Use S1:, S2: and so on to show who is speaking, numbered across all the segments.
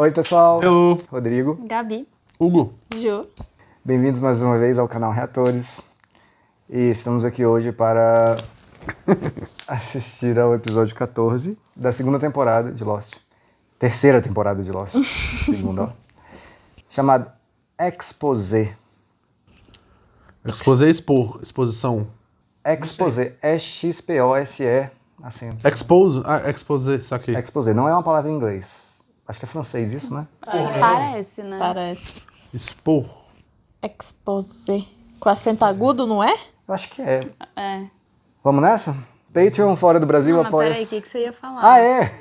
S1: Oi, pessoal.
S2: Hello.
S1: Rodrigo.
S3: Gabi.
S2: Hugo.
S3: Ju.
S1: Bem-vindos mais uma vez ao canal Reatores. E estamos aqui hoje para assistir ao episódio 14 da segunda temporada de Lost. Terceira temporada de Lost. Segunda, ó. Chamado Exposé.
S2: Exposé, exposição.
S1: Exposé. E-X-P-O-S-E. Acento.
S2: Expose? Ah, exposé, saquei.
S1: Exposé. Não é uma palavra em inglês. Acho que é francês isso, né?
S3: Parece, né?
S4: Parece.
S2: Expor.
S4: Exposé. Com acento agudo, não é?
S1: Eu acho que é.
S3: É.
S1: Vamos nessa? Patreon fora do Brasil
S3: Não, mas
S1: apoia...
S3: peraí, o que você ia falar?
S1: Ah, é?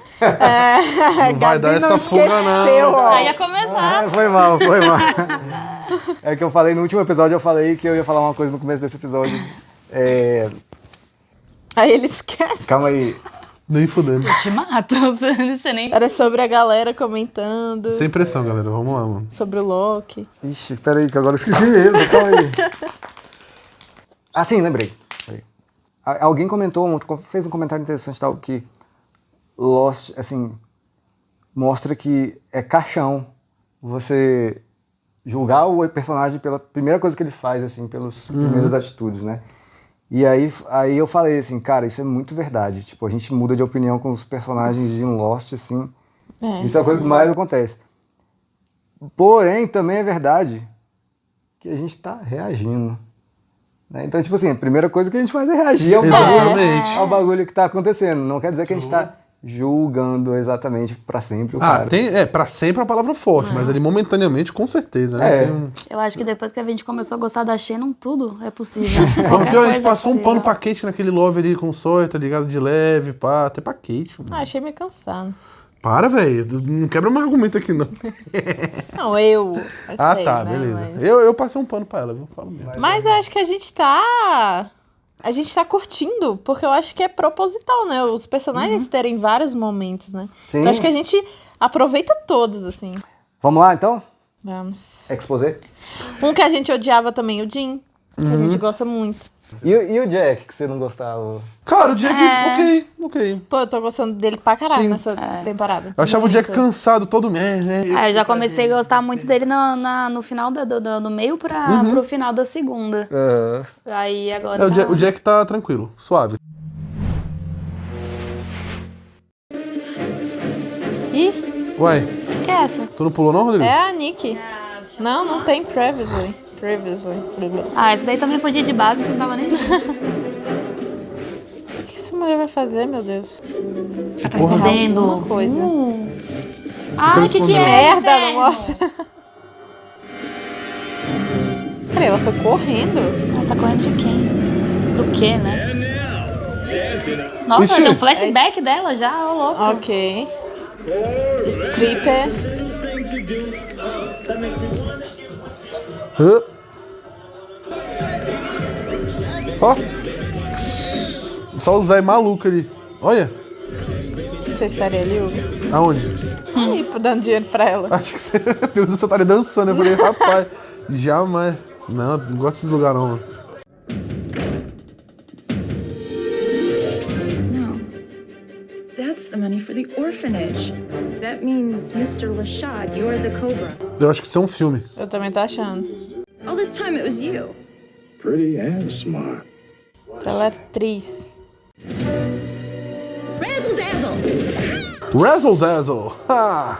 S2: Não vai dar essa fuga, não.
S3: Aí ia começar.
S1: Foi mal. É que eu falei no último episódio, eu falei que eu ia falar uma coisa no começo desse episódio.
S4: Aí ele esquece.
S1: Calma aí.
S2: Nem fudendo.
S3: Te mato, você nem...
S4: Era sobre a galera comentando.
S2: Sem pressão, galera. Vamos lá, mano.
S4: Sobre o Loki.
S1: Ixi, peraí, que agora eu esqueci mesmo. Calma aí. Ah, sim, lembrei. Alguém comentou, fez um comentário interessante, tal, que Lost, assim, mostra que é caixão você julgar o personagem pela primeira coisa que ele faz, assim, pelas primeiras atitudes, né? E aí eu falei assim, cara, isso é muito verdade. Tipo, a gente muda de opinião com os personagens de um Lost, assim. Isso é a coisa que mais acontece. Porém, também é verdade que a gente tá reagindo. Né? Então, tipo assim, a primeira coisa que a gente faz é reagir ao bagulho que tá acontecendo. Não quer dizer que a gente tá julgando exatamente pra sempre o cara.
S2: Pra sempre é uma palavra forte, mas ali momentaneamente, com certeza, né?
S3: Eu acho que depois que a gente começou a gostar da Shannon, tudo é possível.
S2: O pior, a gente passou um pano pra Kate naquele love ali com o Sawyer, tá ligado? De leve, pá, até pra Kate. Mano.
S4: Achei meio cansado.
S2: Para, velho. Não quebra meu argumento aqui, não.
S4: Não, eu achei,
S2: tá,
S4: né,
S2: beleza.
S4: mas...
S2: Eu passei um pano pra ela, viu? Falo mesmo.
S4: Mas eu acho que a gente tá curtindo, porque eu acho que é proposital, né? Os personagens terem vários momentos, né?
S1: Sim.
S4: Então acho que a gente aproveita todos, assim.
S1: Vamos lá, então?
S4: Vamos.
S1: Exposé.
S4: Um que a gente odiava também, o Jim, que a gente gosta muito.
S1: E o Jack, que você não gostava?
S2: Cara, o Jack, ok.
S4: Pô, eu tô gostando dele pra caralho
S2: Sim.
S4: nessa temporada.
S2: Eu achava o Jack cansado todo mês, né?
S3: Eu já comecei a gostar muito dele no final do meio pro final da segunda. Aí agora.
S2: O Jack tá tranquilo, suave.
S4: Ih,
S2: Uai,
S3: O que é essa?
S2: tu não pulou não, Rodrigo?
S4: é a Nick. Não tem Previously.
S3: Ah, essa daí também podia ir de base, que não tava nem.
S4: O que essa mulher vai fazer, meu Deus?
S3: Ela tá escondendo.
S4: Alguma coisa.
S3: Ai, que é?
S4: Merda, não
S3: inferno?
S4: mostra. Peraí, ela foi correndo.
S3: Ela tá correndo de quem? Do que, né? Nossa,
S2: Ixi.
S3: tem um flashback dela já, ô louco.
S4: Ok. Stripper.
S2: Ó. Só os velhos malucos ali. Olha.
S4: Você estaria ali, Hugo?
S2: Aonde?
S4: Aí, dando dinheiro pra ela.
S2: Acho que você... Pelo menos você estaria dançando. Eu falei, rapaz, jamais. Não gosto desses lugares não, mano.
S5: No. That's the money for the orphanage. That means, Mr. Lashad, you're the Cobra.
S2: Eu acho que isso é um filme.
S4: Eu também tô achando.
S5: All this time it was you.
S6: Pretty and smart.
S4: Ela é atriz.
S5: Razzle dazzle!
S2: Razzle Dazzle. Ha!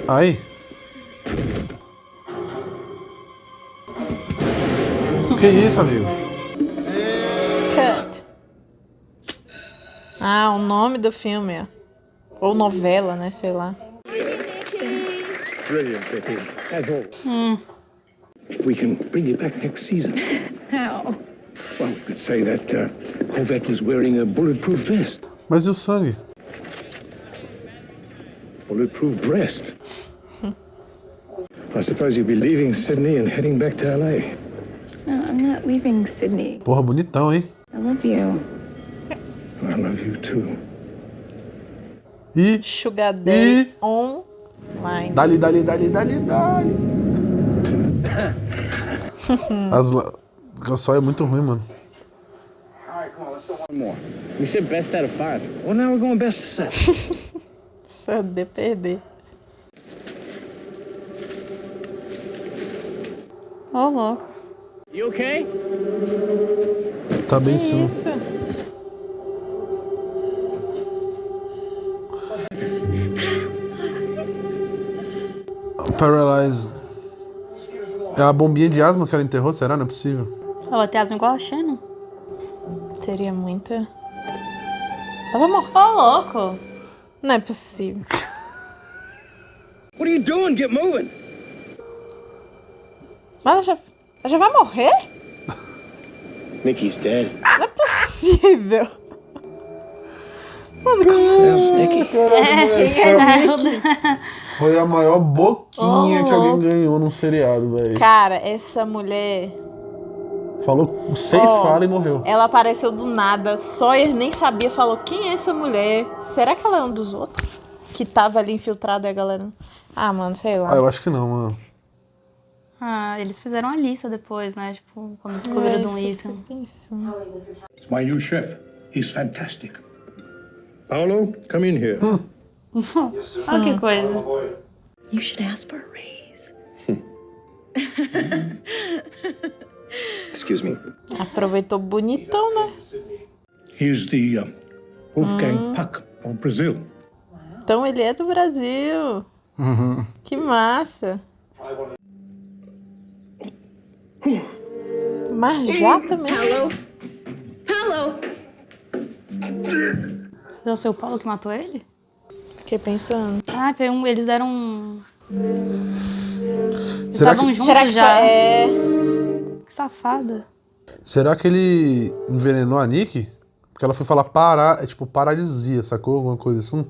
S2: Aí. Que isso, amigo?
S4: Cut. Ah, o nome do filme, ó. Ou novela, né? Sei lá.
S6: Brilliant, Vicky. As always. We can bring you back next season.
S5: How?
S6: Well, we could say that Hovek was wearing a bulletproof vest.
S2: Mas e o sangue?
S6: Bulletproof breast. I suppose you'll be leaving Sydney and heading back to LA.
S5: No, I'm not leaving Sydney.
S2: Porra, bonitão, hein?
S5: I love you.
S6: I love you too.
S2: E...
S4: Sugar Daddy online.
S2: Dali. O sol é muito ruim, mano.
S6: All right, come on, let's do one more. We said best out of 5. Well, now we're going best of 7.
S4: Só de perder.
S3: Ô, louco.
S7: You okay?
S2: Tá bem sim.
S4: Isso.
S2: Paralyze. É a bombinha de asma que ela enterrou? Será? Não é possível.
S3: Ela tem asma igual a Shannon.
S4: Teria muita... Ela vai morrer.
S3: Ô, louco.
S4: Não é possível.
S7: What are you doing? Get moving!
S4: Mas ela já vai morrer?
S7: Nikki's dead.
S4: Não é possível. Mano,
S2: Foi a maior boquinha que alguém ganhou num seriado, velho.
S4: cara, essa mulher...
S2: Falou 6 falas e morreu.
S4: Ela apareceu do nada. Sawyer nem sabia, falou, quem é essa mulher? Será que ela é um dos outros? Que tava ali infiltrado e a galera... Ah, mano, sei lá.
S2: Ah, eu acho que não, mano.
S3: Ah, eles fizeram a lista depois, né? Tipo, quando descobriram de um item.
S6: It's my new chef. He's fantastic. Paolo, come in here.
S3: Olha que coisa.
S5: You should ask for a raise.
S7: Excuse me.
S4: Aproveitou bonitão, né?
S6: He's the Wolfgang Puck of Brazil.
S4: Então ele é do Brasil. Que massa. Mas já também.
S5: Paolo!
S3: Foi o seu Paulo que matou ele?
S4: Fiquei pensando.
S3: Ah, foi eles deram um... Eles
S2: Será
S3: estavam
S2: que,
S3: juntos
S4: Será que
S3: já.
S4: é...
S3: Que safada.
S2: será que ele envenenou a Nick? Porque ela foi falar parar, é tipo paralisia, sacou? Alguma coisa assim.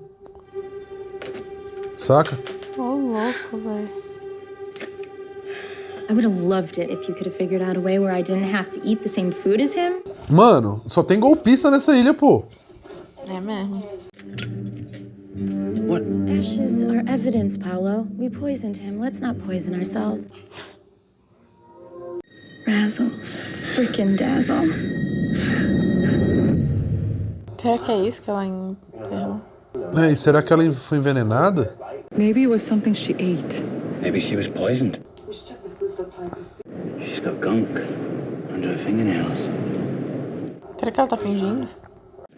S2: Saca?
S3: Ô, louco, velho.
S8: I would have loved it if you could have figured out a way where I didn't have to eat the same food as him.
S2: Mano, só tem golpista nessa ilha, pô.
S4: É mesmo.
S8: Ashes are evidence, Paolo. We poisoned him. Let's not poison ourselves. Razzle. Frickin' dazzle.
S4: Será que é isso que ela enterrou?
S2: É, e será que ela foi envenenada?
S9: Maybe it was something she ate.
S7: Maybe she was poisoned. She's got gunk under her fingernails.
S4: Será que ela tá fingindo?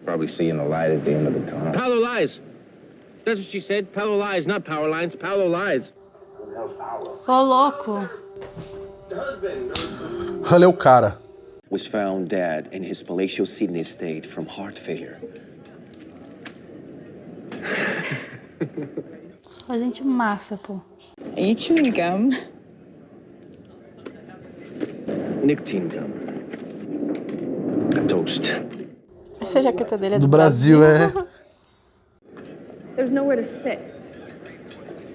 S7: Probably seeing the light at the end of the tunnel.
S10: Paolo lies. That's what she said. Paolo lies, not power lines. Paolo lies.
S3: Ô, louco.
S2: Olha é o cara.
S11: Was found dead in his palatial Sydney estate from heart failure.
S3: Só gente massa, pô.
S9: Are you chewing gum?
S7: Nicotine gum. A toast.
S4: Essa jaqueta dele é
S2: Do Brasil, é.
S12: There's nowhere to sit.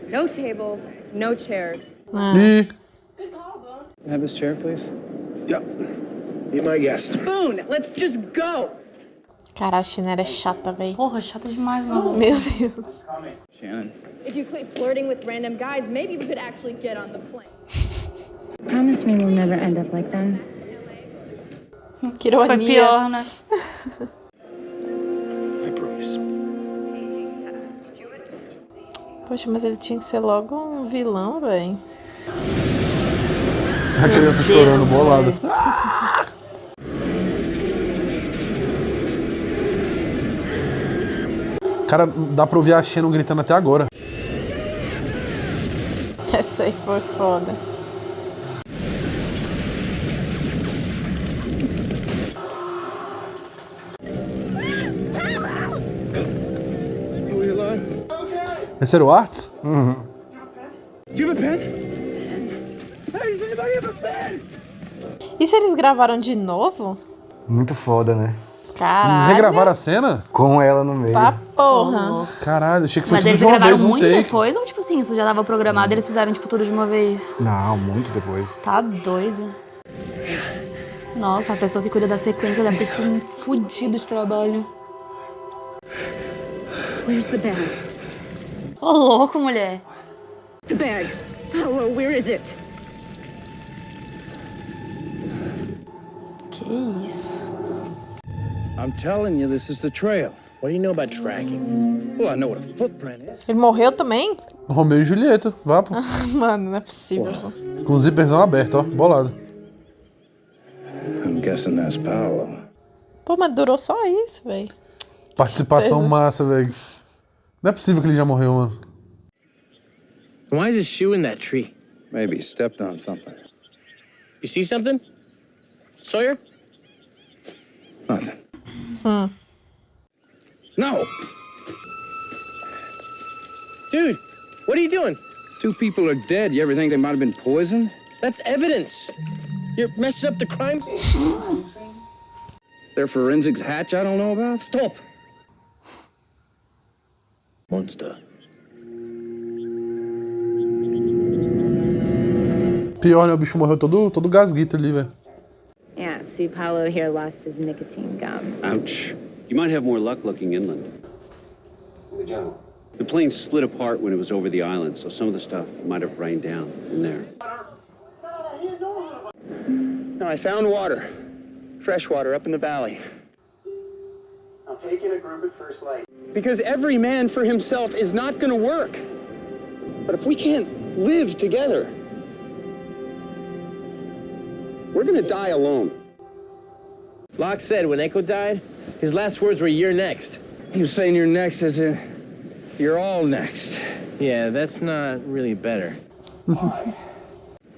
S12: No tables, no chairs.
S2: E...
S7: Have this chair, please? Yeah. Be my guest.
S12: Boone, let's just go!
S4: Cara, a Chinera é chata, véi.
S3: Porra, chata demais, mano.
S4: Meu Deus.
S7: Shannon.
S12: If you quit flirting with random guys, maybe we could actually get on the plane.
S8: Promise me we'll never end up like them.
S4: Que ironia.
S3: Foi pior, né?
S11: I promise.
S4: Poxa, mas ele tinha que ser logo um vilão, véi.
S2: A criança chorando, bolada. Cara, dá pra ouvir a Shannon gritando até agora.
S4: Essa aí foi foda.
S2: Esse era o Arts?
S7: Do you have a pen? Hey, does anybody have a pen?
S4: E se eles gravaram de novo?
S1: Muito foda, né?
S4: Caralho.
S2: Eles regravaram a cena?
S1: Com ela no meio.
S4: Tá porra.
S2: Caralho, achei que foi
S3: Mas
S2: tipo
S3: eles
S2: de uma
S3: gravaram
S2: vez um
S3: muito
S2: take.
S3: depois ou, tipo assim, isso já tava programado e eles fizeram, tipo, tudo de uma vez?
S1: Não, muito depois.
S3: Tá doido. Nossa, a pessoa que cuida da sequência deve ter sido fudido de trabalho.
S12: Where's the bag?
S3: Ô, louco, mulher.
S12: The bag. Paolo, where is it?
S3: Que isso?
S10: I'm telling you, this is the trail. What do you know about tracking? Well, I know what a footprint is.
S4: Ele morreu também?
S2: Romeu e Julieta, vá, pô.
S4: Mano, não é possível.
S2: Com o zíperzão aberto, ó, bolado.
S6: I'm guessing that's Paolo.
S4: Pô, mas durou só isso, velho.
S2: Participação massa, velho. Não é possível que ele já morreu, mano.
S10: Why is his shoe in that tree?
S13: Maybe he stepped on something.
S10: You see something? Sawyer?
S13: Nothing.
S10: No! Dude, what are you doing?
S13: 2 people are dead. You ever think they might have been poisoned?
S10: That's evidence. You're messing up the crime scene.
S13: Their forensics hatch I don't know about?
S10: Stop! Monster.
S2: Pior, né? O bicho morreu todo gasguito ali, velho.
S14: Yeah, see, Paolo here lost his nicotine gum.
S15: Ouch. You might have more luck looking inland. The plane split apart when it was over the island, so some of the stuff might have rained down in there.
S10: No, I found water. Fresh water up in the valley.
S16: I'll take in a group at first light.
S10: Because every man for himself is not gonna work. But if we can't live together, we're gonna die alone. Locke said when Echo died, his last words were, "You're next."
S13: He was saying you're next as in you're all next.
S10: Yeah, that's not really better.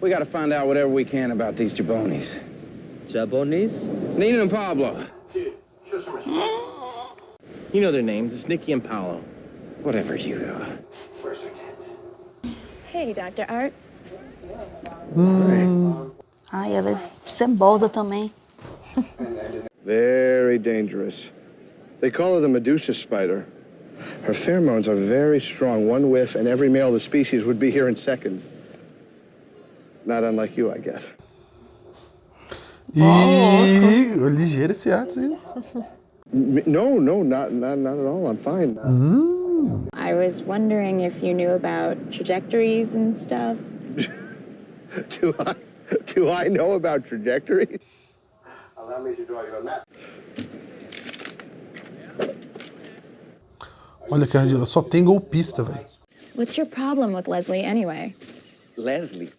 S13: We gotta find out whatever we can about these Jabonis.
S10: Jabonis?
S13: Nina and Pablo.
S16: Dude, show some respect.
S10: You know their names. It's Nicky and Paolo.
S13: Whatever you do.
S16: Where's our tent?
S8: Hey, Dr. Arts.
S3: Ai, ela é cebosa também.
S6: Very dangerous. They call her the Medusa spider. Her pheromones are very strong. One whiff and every male of the species would be here in seconds. Not unlike you, I guess.
S2: Ligeiro esse Arts, hein?
S6: No, not at all. I'm fine.
S14: I was wondering if you knew about trajectories and stuff.
S6: Do I know about trajectories? Allow me to draw you a map.
S2: Olha que ridículo, só tem golpista, velho.
S14: What's your problem with Leslie anyway?
S11: Leslie?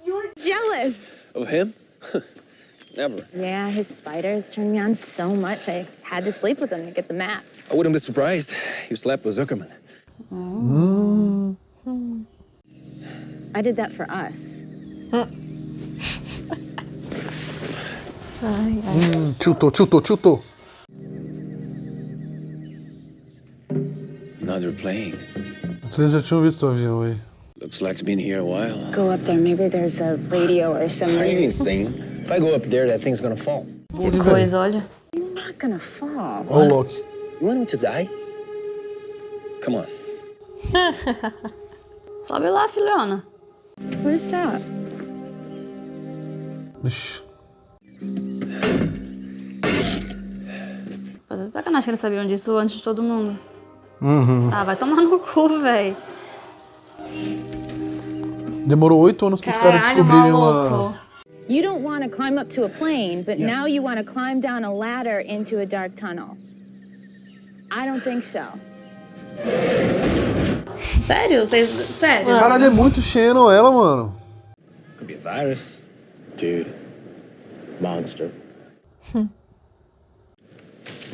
S14: You're jealous.
S11: Of him? Never.
S14: Yeah, his spiders turned me on so much I had to sleep with him to get the map.
S11: I wouldn't be surprised. You slept with Zuckerman.
S14: I did that for us.
S2: Chutou.
S11: Another plane.
S2: Vocês já tinham visto o avião aí.
S11: Looks like it's been here a while.
S14: Go up there, maybe there's a radio or something.
S11: Are you insane? If I go up there, that thing's gonna fall.
S3: Que coisa, olha.
S14: You're not gonna fall.
S2: Olha o Loki.
S11: You want me to die? Come on.
S3: Sobe lá, filhona.
S14: Where's that?
S2: Ixi.
S3: Fazer sacanagem que eles sabiam disso antes de todo mundo. Ah, vai tomar no cu, velho.
S2: Demorou 8 anos para os caras descobrirem uma...
S14: You don't want to climb up to a plane, but now you want to climb down a ladder into a dark tunnel. I don't think so.
S3: Sério? Sério?
S2: Caralho, é muito Shannon ela, mano.
S10: Could be a virus. Dude. Monster.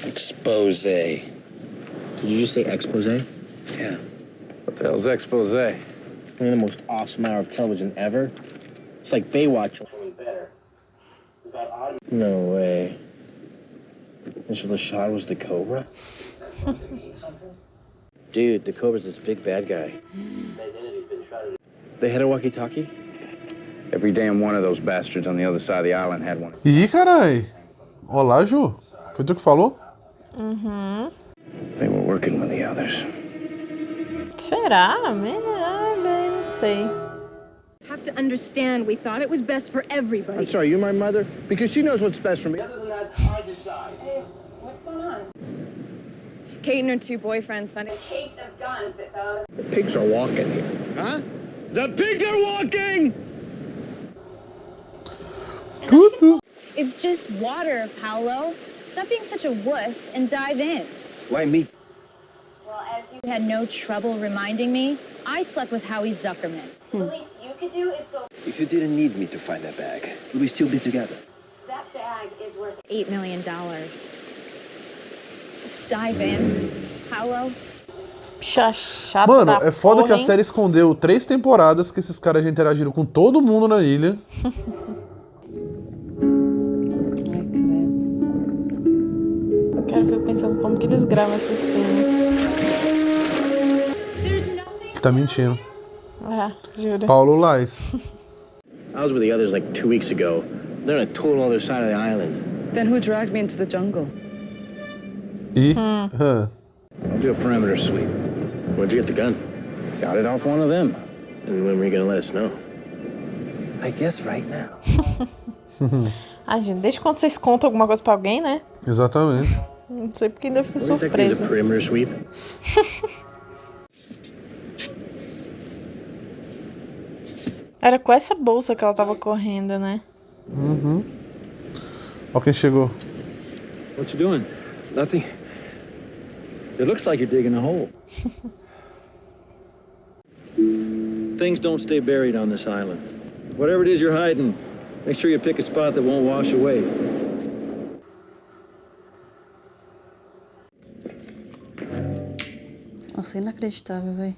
S11: Expose.
S10: Did you just say expose?
S11: Yeah.
S13: What the hell's expose?
S10: One of the most awesome hour of television ever. It's like Baywatch. Only better. No way. Mr. Lashad was the Cobra? Dude, the Cobra's this big bad guy. They had a walkie-talkie?
S13: Every damn one of those bastards on the other side of the island had one.
S2: Ih, carai. Olá, Ju. Foi tu que falou?
S6: They were working with the others.
S4: Será? Ai, velho, não sei.
S12: Have to understand, we thought it was best for everybody.
S6: I'm sorry, you're my mother? Because she knows what's best for me.
S16: Other than that, I decide.
S12: Hey, what's going on?
S8: Kate and her 2 boyfriends found
S12: A case of guns that found.
S6: The pigs are walking here.
S10: Huh? The pigs are walking!
S14: It's just water, Paolo. It's Stop being such a wuss and dive in.
S11: Why me?
S14: Well, as you had no trouble reminding me, I slept with Howie Zuckerman. The least you could do is go...
S11: If you didn't need me to find that bag, would we still be together?
S14: That bag is worth $8 million. Just dive in, Paolo.
S4: Chata.
S2: Mano, é foda que a série escondeu 3 temporadas que esses caras já interagiram com todo mundo na ilha.
S4: Cara, eu fico pensando como que eles gravam essas cenas.
S2: Tá mentindo.
S4: Ah, juro.
S2: Paulo Lais.
S10: I was with the others like 2 weeks ago. They're on a total other side of the island.
S9: Then who dragged me into the jungle?
S2: E?
S10: I'll do a perimeter sweep. Where'd you get the gun? Got it off one of them. And when were you gonna let us know?
S11: I guess right now.
S4: Ai, gente, desde quando vocês contam alguma coisa pra alguém, né?
S2: Exatamente.
S4: Não sei porque ainda fico
S10: What do you think is a
S4: surpresa.
S10: perimeter sweep?
S4: Era com essa bolsa que ela tava correndo, né?
S2: Uhum. Ó quem chegou.
S17: What you doing? Nothing. It looks like you're digging a hole. Things don't stay buried on this island. Whatever it is you're hiding, make sure you pick a spot that won't wash away.
S3: Nossa, inacreditável, velho.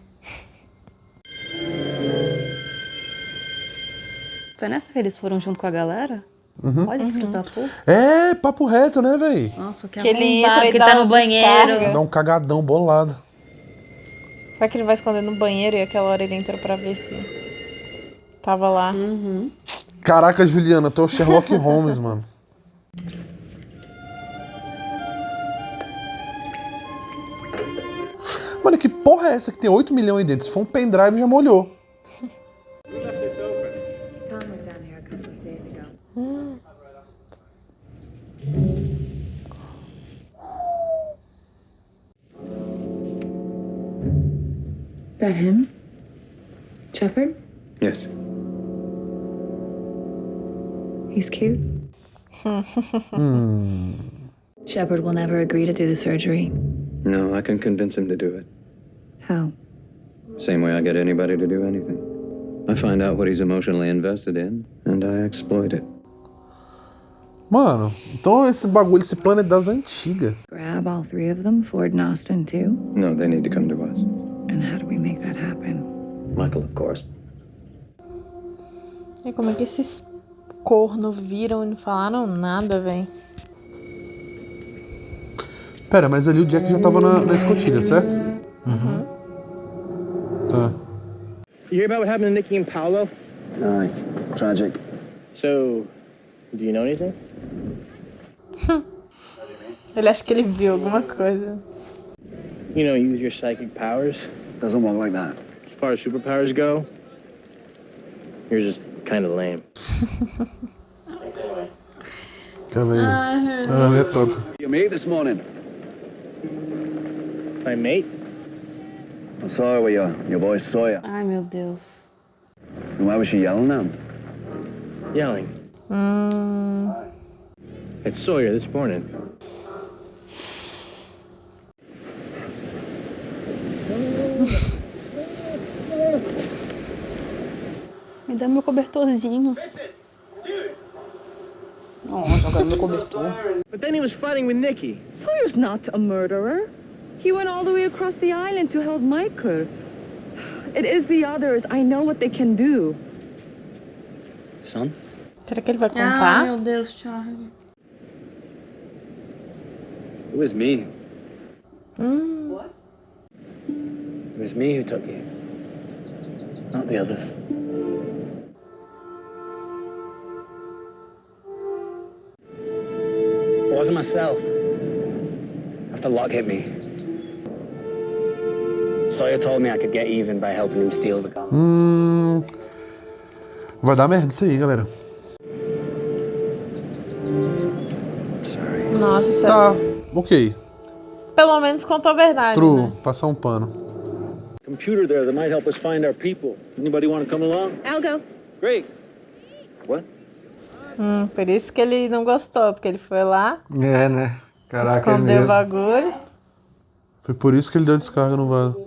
S3: Foi nessa que eles foram junto com a galera?
S2: Uhum.
S3: Olha que filhos da puta.
S2: É, papo reto, né, véi?
S3: Nossa, que
S4: ele
S3: arrombado,
S4: entra e
S3: que
S4: dá
S3: tá no
S4: uma
S3: banheiro.
S4: descarga.
S2: Dá um cagadão bolado.
S4: Será que ele vai esconder no banheiro e aquela hora ele entrou pra ver se tava lá?
S2: Caraca, Juliana, tu é o Sherlock Holmes, mano. Mano, que porra é essa que tem 8 milhões aí dentro? Se for um pendrive, já molhou.
S8: That him? Shepard?
S11: Yes.
S8: He's cute. Shepard will never agree to do the surgery.
S18: No, I can convince him to do it.
S8: How?
S18: Same way I get anybody to do anything. I find out what he's emotionally invested in, and I exploit it.
S2: Mano, então esse bagulho, esse plano é das antigas.
S8: Grab all 3 of them, Ford and Austin too?
S18: No, they need to come to us.
S8: And how do we make that happen?
S18: Michael, of course.
S4: E como é que esses corno viram e não falaram nada, velho?
S2: Pera, mas ali o Jack já tava na escotilha, certo?
S10: Uhum.
S2: Tá.
S10: You hear about what happened to Nikki and Paolo?
S11: Aye. Tragic.
S10: So, do you know anything?
S4: Ele acha que ele viu alguma coisa.
S10: You know, use your psychic powers.
S11: Doesn't work like that.
S10: As far as superpowers go, you're just kind of lame.
S2: Calma aí. Ah, é top.
S15: Your mate this morning.
S10: My mate?
S15: I saw her with your boy Sawyer.
S3: Ai, meu Deus.
S15: And why was she yelling at him?
S10: Yelling. It's Sawyer this morning.
S3: Me dá meu cobertorzinho. Nossa, eu quero meu cobertor.
S10: But then he was fighting with Nikki.
S9: Sawyer's not a murderer. He went all the way across the island to help Michael. It is the others. I know what they can do.
S18: Son?
S4: Será que ele vai
S3: Ai,
S4: contar?
S3: meu Deus, Charlie.
S18: It was me.
S10: What?
S18: It was me who took you. Not the others. It wasn't myself. After Locke hit me, Sawyer told me I could get even by helping him steal the gun.
S2: Vai dar merda isso aí, galera.
S4: Nossa, sério.
S2: Tá, ok.
S4: Pelo menos contou a verdade,
S2: True,
S4: né?
S2: passar um pano.
S17: Computer there that might help us find our people. Anybody want to come along?
S14: I'll go.
S17: Great. What?
S4: Por isso que ele não gostou, porque ele foi lá.
S1: É, né? Caraca,
S4: Escondeu o bagulho.
S2: Foi por isso que ele deu descarga no vaso.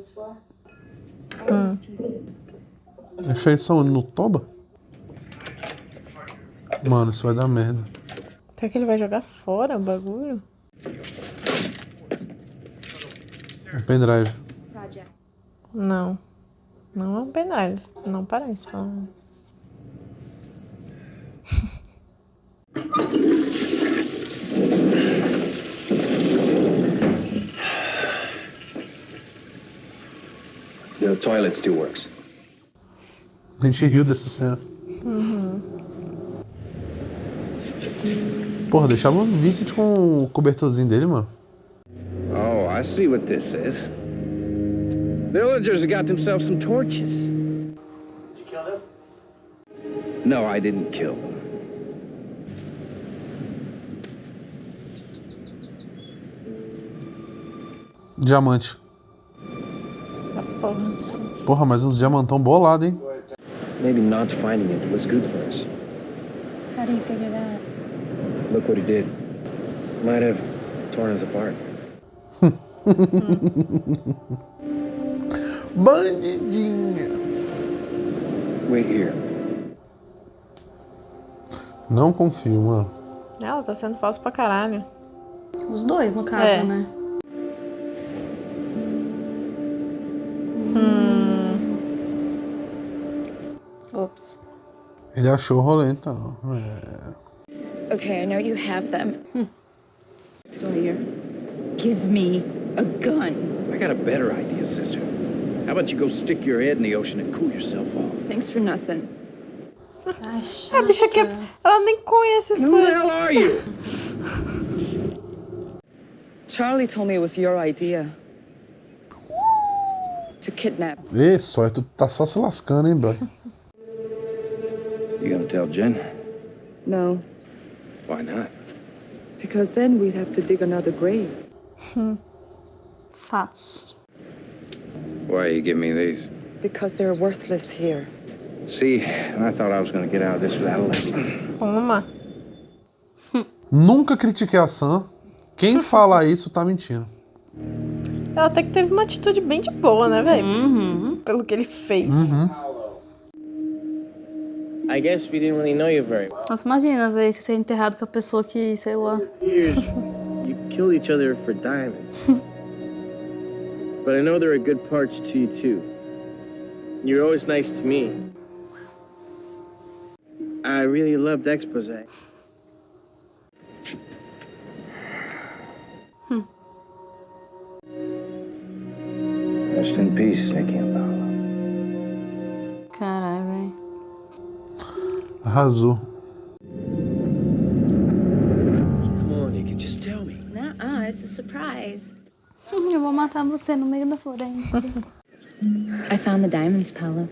S2: Deixa isso onde? No toba? Mano, isso vai dar merda.
S4: Será que ele vai jogar fora o bagulho?
S2: Um pendrive.
S4: Não. Não é um pendrive. Não parece, pelo menos.
S11: The toilet still works.
S2: A gente riu dessa cena. Porra, deixava o Vincent com o cobertorzinho dele, mano.
S13: Oh, I see what this is. Villagers got themselves some torches.
S16: Did you kill them?
S13: No, I didn't kill them.
S2: Diamante.
S4: Tá porra.
S2: Porra, mas uns diamantão bolado, hein?
S10: Maybe not finding it was good for us.
S8: How do you figure that?
S10: Look what he did. Might have torn us apart.
S2: Bandidinha.
S10: Wait here.
S2: Não confio, mano.
S4: Ela tá sendo falsa pra caralho.
S3: Os dois, no caso, né? Ops.
S2: Ele achou o rolê, então.
S8: Okay, I know you have them. Sawyer, give me a gun.
S13: I got a better idea, sister. How about you go stick your head in the ocean and cool yourself off?
S8: Thanks for nothing.
S4: A bicha que ela nem conhece isso.
S13: Who the hell are you?
S9: Charlie told me it was your idea. To kidnap.
S2: Ê, Sawyer, tu tá só se lascando, hein, boy?
S13: You gonna tell Jen?
S9: No,
S13: Why not?
S9: because then we'd have to dig another grave.
S3: Fatos.
S13: Why you give me these?
S9: Because they're worthless here.
S13: See, I thought I was gonna get out of this without a lesson.
S4: Uma.
S2: Nunca critiquei a Sam. Quem fala isso tá mentindo.
S4: Ela até que teve uma atitude bem de boa, né, velho? Pelo que ele fez.
S10: I guess we didn't really know you very well.
S3: Nossa, imagina, velho, você ser enterrado com a pessoa que, sei lá.
S10: Years, you killed each other for diamonds. But I know there are good parts to you, too. You're always nice to me. I really loved Expose.
S13: Rest in peace, Nicky and Paolo.
S3: Caralho, velho.
S2: Arrasou.
S10: Come on, Nicky, just tell me.
S8: Nuh-uh, it's a surprise.
S3: Eu vou matar você no meio da floresta.
S8: I found the diamonds, Paolo.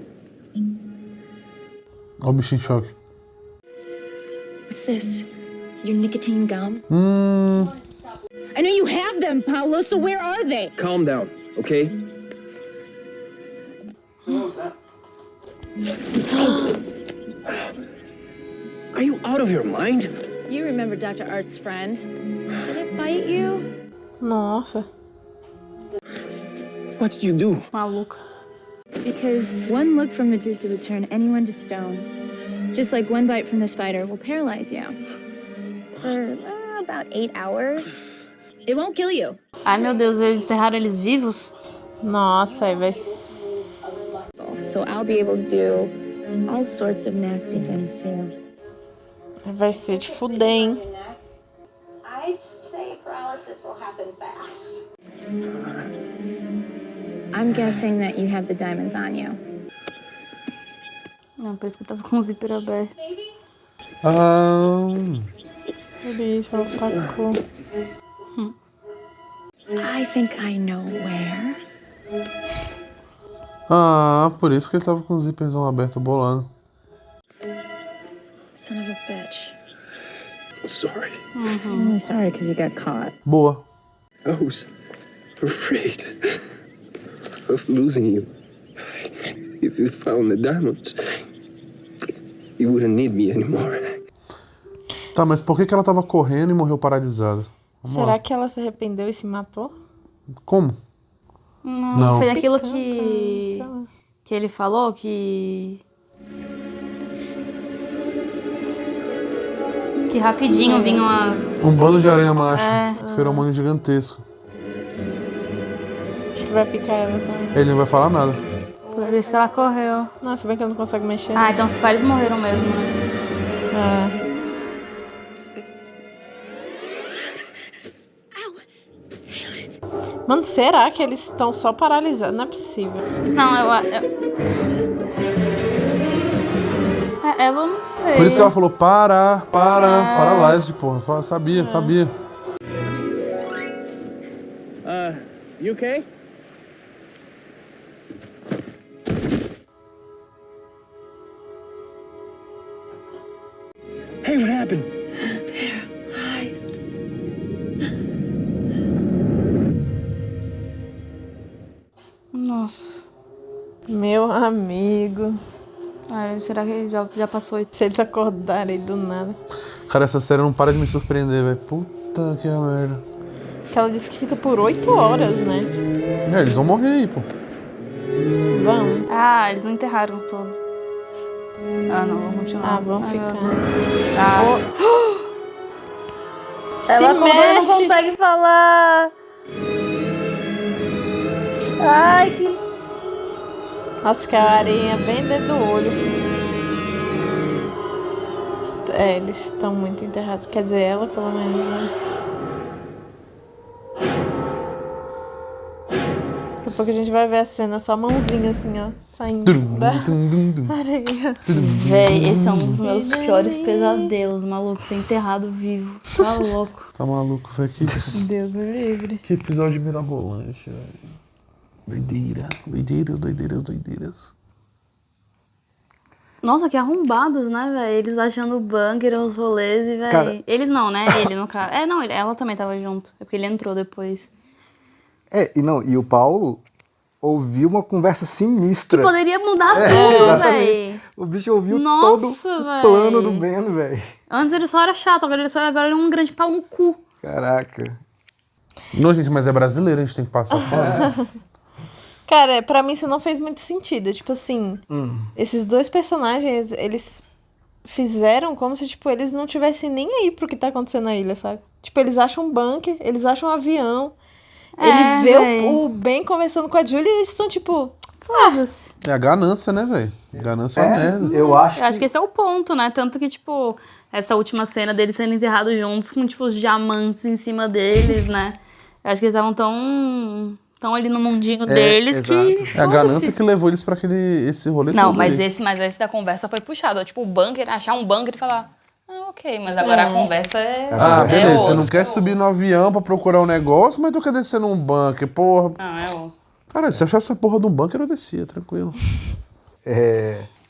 S2: Ó o bicho em choque.
S8: What's this? Your nicotine gum?
S14: I know you have them, Paolo, so where are they?
S10: Calm down, okay?
S16: What was that?
S10: Are you out of your mind?
S14: You remember Dr. Art's friend. Did it bite you?
S4: Nossa.
S10: What did you do?
S3: Maluca.
S14: Because one look from Medusa would turn anyone to stone. Just like one bite from the spider will paralyze you. For about 8 hours. It won't kill you.
S3: Ai, meu Deus, eles enterraram eles vivos?
S4: Nossa, aí vai...
S14: So I'll be able to do all sorts of nasty things to you.
S4: Vai ser de fuder, hein?
S12: I'd say paralysis will happen fast.
S14: I'm guessing that you have the diamonds on you.
S3: Não, por isso que eu tava com o zíper aberto.
S4: Bicho, ela tacou.
S14: I think I know where.
S2: Por isso que ele tava com o zíperzão aberto bolando.
S14: Son of a bitch.
S10: Sorry.
S14: I'm sorry because you got caught.
S2: Boa.
S15: I was afraid of losing you. If you found the diamonds, you wouldn't need me anymore.
S2: Tá, mas por que ela tava correndo e morreu paralisada?
S4: Será que ela se arrependeu e se matou?
S2: Como?
S3: Não. Foi aquilo que ele falou, que rapidinho vinham as...
S2: Um bando de aranha macho. Feromônio gigantesco.
S4: Acho que vai picar ela também.
S2: Ele não vai falar nada.
S3: Por isso que ela correu.
S4: Nossa, bem que ela não consegue mexer.
S3: Ah, então os pais morreram mesmo, né?
S4: Mano, será que eles estão só paralisados? Não é possível.
S3: Não, eu não sei.
S2: Por isso que ela falou paralyzed, porra. Sabia.
S10: You okay?
S7: Hey, what happened?
S3: Nossa.
S4: Meu amigo.
S3: Será que já passou?
S4: Se eles acordarem do nada.
S2: Cara, essa série não para de me surpreender, velho. Puta que merda.
S4: Que ela disse que fica por 8 horas, né?
S2: Eles vão morrer aí, pô.
S4: Vão.
S3: Ah, eles não enterraram todo. Ah, não, vamos continuar.
S4: Ah, vão ficar.
S3: Se ela mexe. Não consegue falar. Ai, que...
S4: Nossa, que a areia bem dentro do olho. Eles estão muito enterrados. Quer dizer, ela pelo menos, né? Daqui a pouco a gente vai ver a cena, só a mãozinha assim, ó, saindo da areia.
S3: Véi, esse é um dos meus piores pesadelos, maluco. Ser enterrado vivo. Tá louco.
S2: Tá maluco, velho.
S4: Deus me livre.
S2: Que episódio mirabolante, velho. Doideiras.
S3: Nossa, que arrombados, né, velho? Eles achando o bunker, os rolês e, velho... Eles não, né? Ele, no caso. Não, ela também tava junto. É porque ele entrou depois.
S1: E o Paulo ouviu uma conversa sinistra.
S3: Que poderia mudar tudo, velho.
S1: O bicho ouviu todo o plano do Ben, velho.
S3: Antes ele só era chato, agora ele é um grande pau no cu.
S1: Caraca.
S2: Não, gente, mas é brasileiro, a gente tem que passar fora.
S4: Cara, pra mim isso não fez muito sentido. Tipo assim, esses dois personagens, eles fizeram como se, tipo, eles não tivessem nem aí pro que tá acontecendo na ilha, sabe? Tipo, eles acham um bunker, eles acham um avião. Ele vê o Ben conversando com a Julie e eles estão, tipo...
S3: Foda-se.
S2: É a ganância, né, velho? Ganância é uma merda.
S1: Eu acho
S3: que esse é o ponto, né? Tanto que, tipo, essa última cena deles sendo enterrados juntos com, tipo, os diamantes em cima deles, né? Eu acho que eles estavam tão ali no mundinho deles
S1: exato.
S3: que...
S2: É a ganância que levou eles pra esse rolê
S3: Não,
S2: todo
S3: mas
S2: ali.
S3: esse da conversa foi puxado. Tipo, o bunker, achar um bunker e falar... ok, mas agora a conversa é...
S2: beleza,
S3: osso.
S2: você não quer subir no avião pra procurar um negócio, mas tu quer descer num bunker, porra.
S3: É osso.
S2: Cara, se eu achasse essa porra de um bunker, eu descia, tranquilo.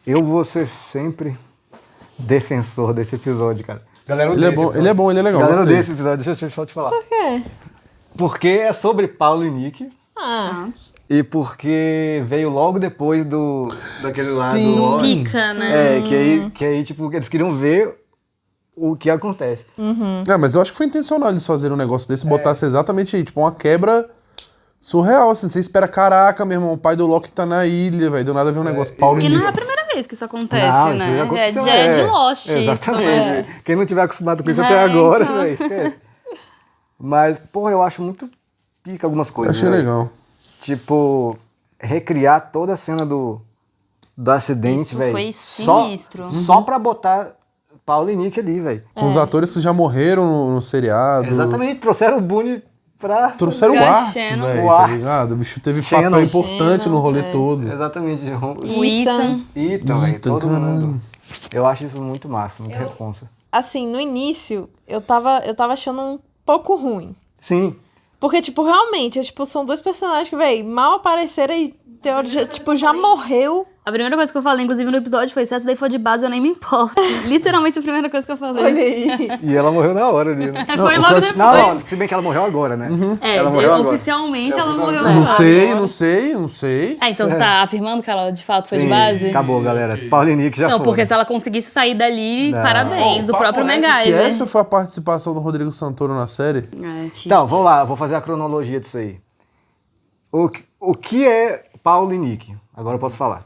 S1: Eu vou ser sempre defensor desse episódio, cara. Galera,
S2: ele é bom, ele é legal.
S1: Galera, desse episódio, deixa eu só te falar.
S4: Por quê?
S1: Porque é sobre Paulo e Nick. E porque veio logo depois daquele lado...
S3: Sim, pica, né?
S1: Que aí, tipo, eles queriam ver o que acontece.
S2: Mas eu acho que foi intencional eles fazerem um negócio desse, botasse exatamente aí, tipo, uma quebra surreal, assim. Você espera, caraca, meu irmão, o pai do Loki tá na ilha, velho, do nada vem um negócio, Paulo e
S3: não é a primeira vez que isso acontece,
S1: não,
S3: né?
S1: Isso já aconteceu,
S3: é de Lost
S1: exatamente.
S3: isso, né?
S1: Quem não tiver acostumado com isso até agora,
S3: então.
S1: véio, esquece. Mas, porra, eu acho muito pica algumas coisas.
S2: Achei legal.
S1: Tipo, recriar toda a cena do acidente, velho.
S3: Foi sinistro.
S1: Só pra botar Paulo e Nick ali, velho.
S2: Com os atores que já morreram no seriado.
S1: Exatamente, trouxeram o Boone pra...
S2: Trouxeram o Art, velho, tá ligado? O bicho teve papel importante no rolê todo.
S1: Exatamente.
S3: O Ethan,
S1: velho, todo mundo. Eu acho isso muito massa, muito responsa.
S4: Assim, no início, eu tava achando um pouco ruim.
S1: Sim.
S4: Porque, tipo, realmente, são dois personagens que, velho, mal apareceram e já morreu.
S3: A primeira coisa que eu falei, inclusive, no episódio foi: se essa daí for de base, eu nem me importo. Literalmente a primeira coisa que eu falei.
S4: Olha aí.
S1: E ela morreu na hora ali, né?
S3: Foi logo depois.
S1: Não, se bem que ela morreu agora, né?
S3: Ela morreu oficialmente ela morreu agora.
S2: Não sei.
S3: Então você tá afirmando que ela de fato foi de base?
S1: Acabou, galera. Paulo e Nick já
S3: Não,
S1: foi.
S3: porque se ela conseguisse sair dali, parabéns. O próprio
S2: Que
S3: MacGyver.
S2: essa foi a participação do Rodrigo Santoro na série?
S1: Então, vamos lá, vou fazer a cronologia disso aí. O que é Paulo e Nick? Agora eu posso falar.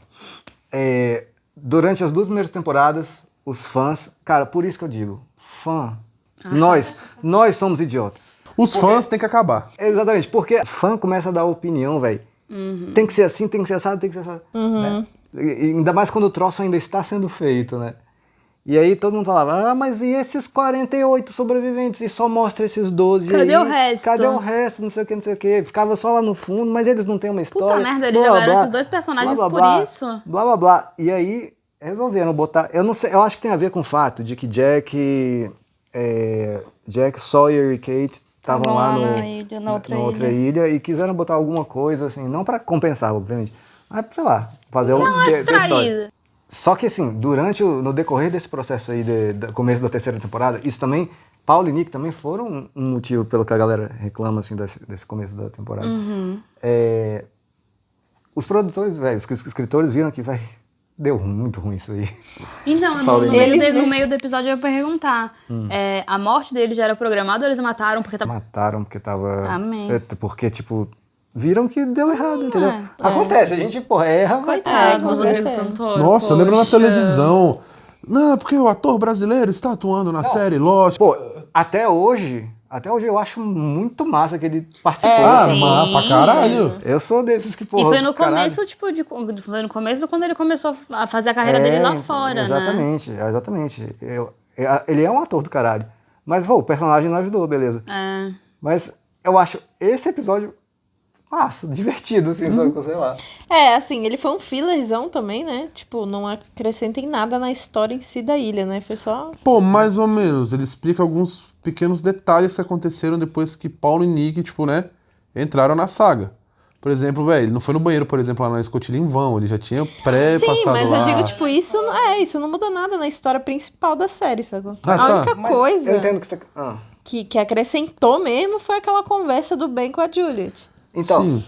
S1: Durante as 2 primeiras temporadas, os fãs... Cara, por isso que eu digo, fã... Nós somos idiotas.
S2: Os fãs têm que acabar.
S1: Exatamente, porque o fã começa a dar opinião, velho. Tem que ser assim, tem que ser assado, tem que ser assado. Né? E ainda mais quando o troço ainda está sendo feito, né? E aí todo mundo falava, mas e esses 48 sobreviventes? E só mostra esses 12
S3: Cadê
S1: aí?
S3: o resto?
S1: Cadê o resto? Não sei o que. Ficava só lá no fundo, mas eles não têm uma história.
S3: Puta merda, eles jogaram esses 2 personagens por isso?
S1: Blá, blá, blá. E aí resolveram botar... Eu não sei, eu acho que tem a ver com o fato de que Jack, Sawyer e Kate estavam lá na outra ilha e quiseram botar alguma coisa, assim, não pra compensar, obviamente, mas, sei lá, fazer essa história. Só que, assim, no decorrer desse processo aí, do começo da 3ª temporada, isso também, Paulo e Nick também foram um motivo pelo que a galera reclama, assim, desse começo da temporada. Os produtores, velho, os escritores viram que, velho, deu muito ruim isso aí.
S3: Então, no meio do episódio eu ia perguntar, a morte dele já era programada ou eles mataram porque tava...
S1: Mataram porque tava...
S3: Amém.
S1: Porque, tipo... Viram que deu errado, entendeu? Acontece, a gente, erra, mas...
S3: Coitado do Rodrigo Santoro.
S2: Nossa, eu lembro na televisão. Não, porque o ator brasileiro está atuando na série Lost.
S1: Pô, até hoje eu acho muito massa que ele participou.
S2: Pra caralho.
S1: Eu sou desses que,
S3: E foi no começo, foi no começo quando ele começou a fazer a carreira dele lá fora,
S1: exatamente, né? Exatamente. Ele é um ator do caralho. Mas, o personagem não ajudou, beleza. Mas eu acho esse episódio... massa, divertido, assim, sei lá.
S4: Assim, ele foi um fillerzão também, né? Tipo, não acrescenta em nada na história em si da ilha, né? Foi só...
S2: Pô, mais ou menos. Ele explica alguns pequenos detalhes que aconteceram depois que Paulo e Nick, entraram na saga. Por exemplo, ele não foi no banheiro, por exemplo, lá na escotilha em vão. Ele já tinha passado lá.
S4: Sim, mas eu digo, isso não muda nada na história principal da série, sabe? A única coisa
S1: eu entendo que você...
S4: que acrescentou mesmo foi aquela conversa do Ben com a Juliet.
S1: Então,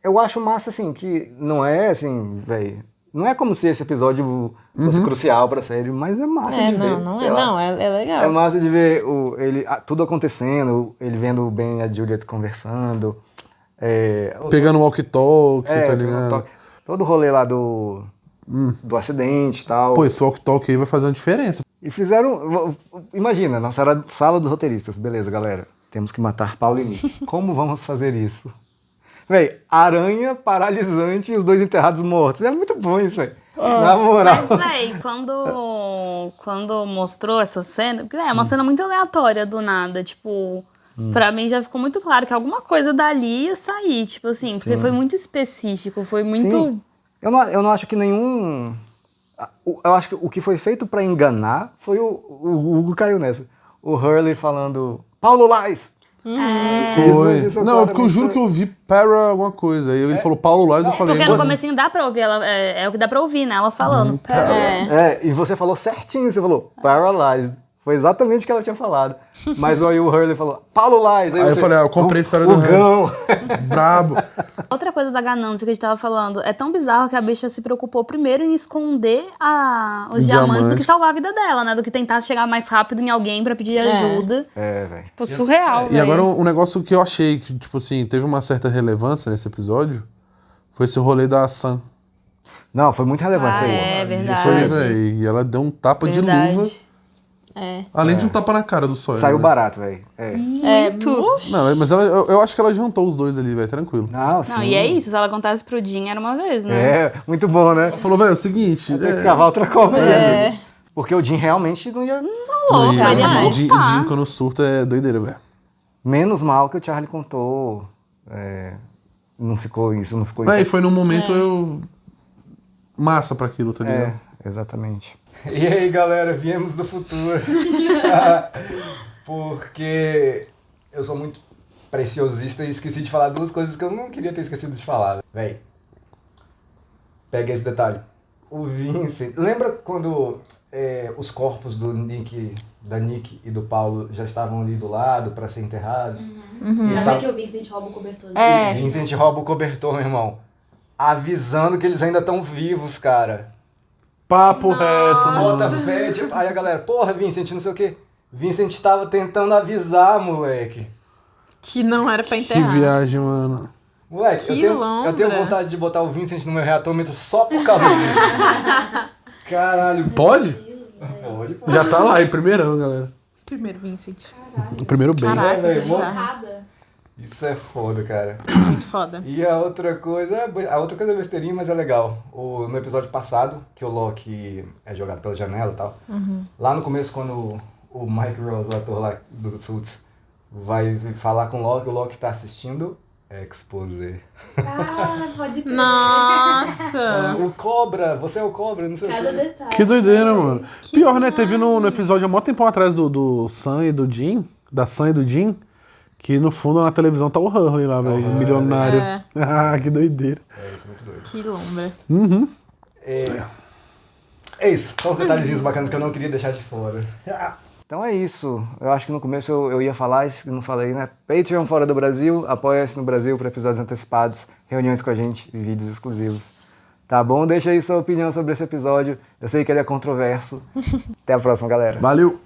S1: eu acho massa, assim, que não é, assim, velho... Não é como se esse episódio fosse crucial pra série, mas é massa de ver.
S4: É legal.
S1: É massa de ver tudo acontecendo, ele vendo o Ben e a Juliet conversando.
S2: Pegando o walkie-talkie, tá ligado?
S1: Todo o rolê lá do acidente e tal.
S2: Pô, esse walkie-talkie aí vai fazer uma diferença.
S1: E fizeram... Imagina, na sala dos roteiristas. Beleza, galera. Temos que matar Paulo e Nick. Como vamos fazer isso? Véi, aranha paralisante e os 2 enterrados mortos. É muito bom isso, velho. Na moral.
S3: Mas, véi, quando mostrou essa cena... Porque é uma cena muito aleatória do nada. Tipo, pra mim já ficou muito claro que alguma coisa dali ia sair. Tipo assim, porque foi muito específico. Foi muito...
S1: Sim. Eu não acho que nenhum... Eu acho que o que foi feito pra enganar foi o Hugo caiu nessa. O Hurley falando... Paulo Lais!
S2: Foi. Não, porque eu juro que eu ouvi Para alguma coisa. Aí ele falou Paulo Lais, eu falei...
S3: Porque no comecinho dá pra ouvir, é o que dá pra ouvir, né? Ela falando.
S1: E você falou certinho, você falou Paralyzed. Foi exatamente o que ela tinha falado. Mas aí o Hurley falou, Paulo Lais.
S2: Aí eu falei, eu comprei a história do
S1: Gão.
S2: Brabo.
S3: Outra coisa da ganância que a gente tava falando, é tão bizarro que a bicha se preocupou primeiro em esconder os diamantes do que salvar a vida dela, né? Do que tentar chegar mais rápido em alguém pra pedir ajuda.
S1: Velho.
S3: Tipo, surreal, velho.
S2: E agora um negócio que eu achei que, tipo assim, teve uma certa relevância nesse episódio, foi esse rolê da Sam.
S1: Não, foi muito relevante isso aí.
S3: É verdade.
S2: E ela deu um tapa de luva. Além de um tapa na cara do Sawyer.
S1: Saiu barato, velho.
S3: Muito.
S2: Não, mas eu acho que ela jantou os 2 ali, velho, tranquilo.
S1: Não,
S3: e é isso, se ela contasse pro Jim era uma vez, né?
S1: Muito bom, né?
S2: Ela falou, velho, é o seguinte...
S1: Tem que cavar outra cova aí. Porque o Jim realmente não ia...
S3: Não, ele ia
S2: O Jim quando surta é doideira, velho.
S1: Menos mal que o Charlie contou... Não ficou isso, não ficou...
S2: E foi num momento massa pra aquilo, tá ligado?
S1: Exatamente. E aí, galera, viemos do futuro. Porque eu sou muito preciosista e esqueci de falar duas coisas que eu não queria ter esquecido de falar. Véi, pega esse detalhe. O Vincent... Lembra quando os corpos da Nick e do Paulo já estavam ali do lado pra ser enterrados?
S19: Lembra que o Vincent rouba o cobertor?
S1: O Vincent rouba o cobertor, meu irmão. Avisando que eles ainda estão vivos, cara.
S2: Papo reto, mano.
S1: Bota fé, tipo, aí a galera, porra, Vincent, não sei o quê. Vincent estava tentando avisar, moleque.
S4: Que não era pra enterrar.
S2: Que viagem, mano.
S1: Moleque, eu tenho vontade de botar o Vincent no meu reatômetro só por causa disso. Caralho.
S2: Pode?
S1: Pode.
S2: Já tá lá, em primeirão, galera.
S4: Primeiro Vincent.
S2: O primeiro bem.
S4: Caraca,
S1: Isso é foda, cara.
S4: Muito foda.
S1: E a outra coisa é besteirinha, mas é legal. No episódio passado, que o Loki é jogado pela janela e tal, lá no começo, quando o Mike Rose, o ator lá do Suits, vai falar com o Loki tá assistindo Exposé.
S19: Pode crer.
S4: Nossa!
S1: O Cobra, você é o Cobra, não sei
S19: Cada
S1: o quê.
S19: detalhe.
S2: Que doideira, mano. Pior, né? Teve no episódio há mó tempão atrás do Sam e do Jim, da Sam e do Jim, que no fundo na televisão tá o Hurley lá, velho, milionário. Ah, que doideira.
S1: Isso é muito doido.
S4: Que lombra.
S2: Uhum.
S1: É isso, são os detalhezinhos bacanas que eu não queria deixar de fora. Então é isso. Eu acho que no começo eu ia falar, isso que não falei, né? Patreon fora do Brasil, apoia-se no Brasil para episódios antecipados, reuniões com a gente e vídeos exclusivos. Tá bom? Deixa aí sua opinião sobre esse episódio. Eu sei que ele é controverso. Até a próxima, galera.
S2: Valeu!